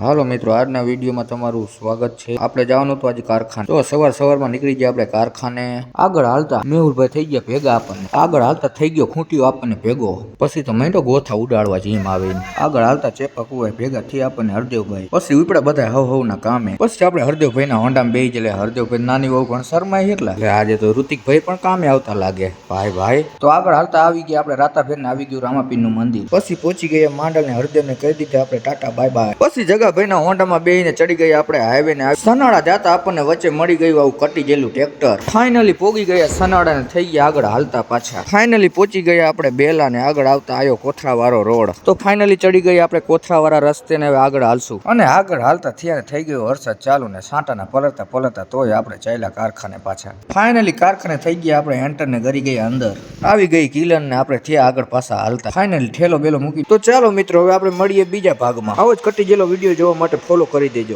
હાલો મિત્રો, આજના વિડીયોમાં તમારું સ્વાગત છે। આપણે જવાનું તો આજે કારખાને। તો સવારમાં નીકળી ગયા આપણે કારખાને। આગળ હાલતા મેહુલભાઈ થઈ ગયા ભેગા આપણને। આગળ હાલતા થઈ ગયો ખૂંટીયો આપણને ભેગો। પછી તો મેં તો ગોથા ઉડાડવા જીમ આવીને। આગળ હાલતા ચેપક હોય ભેગા થી આપણને હરદેવભાઈ। પછી ઉપડા બધા હવ ના કામે। પછી આપણે હરદેવભાઈ ના હોન્ડામાં બેહી જલે। હરદેવભાઈ નાની વહુ પણ શરમાય એટલે આજે તો ઋતિકભાઈ પણ કામે આવતા લાગે। ભાઈ તો આગળ હાલતા આવી ગયા આપણે રાતાભેર ને આવી ગયું રામાપીર નું મંદિર। પછી પહોંચી ગયા માંડલ ને હરદેવ ને કહી દીધા આપણે ટાટા બાય બાય। પછી જગાભાઈ ના હોન્ડામાં બેહીને ચડી ગયા આપણે હાઈવે ને। સનાળા જાતા આપણને વચ્ચે મળી ગયું આવું કટી ગયેલું ટ્રેક્ટર। ફાઇનલી પોગી ગયા સનાળા ને થઈ ગયા આગળ હાલતા પાછા। ફાઇનલી પહોંચી ગયા આપણે બેલા ને આગળ આવતા આયો કોથરા વાળો રોડ। તો ફાઇનલી ચડી ગયા આપણે કોથરા વાળા રસ્તે ને હવે આગળ હાલશું। અને આગળ હાલતા થયા થઈ ગયો વરસાદ ચાલુ ને સાંટાના પલરતા તોય આપણે ચાલ્યા કારખાને પાછા। ફાઇનલી કારખાને થઈ ગયા આપણે એન્ટર ને કરી ગયા અંદર। આવી ગઈ કિલન ને આપણે થયા આગળ પાછા હાલતા। ફાઇનલી ઠેલો બેલો મૂકી। તો ચાલો મિત્રો હવે આપણે મળીએ બીજા ભાગમાં। આવો જ કટી ગયેલો વિડીયો જોવા માટે ફોલો કરી દેજો।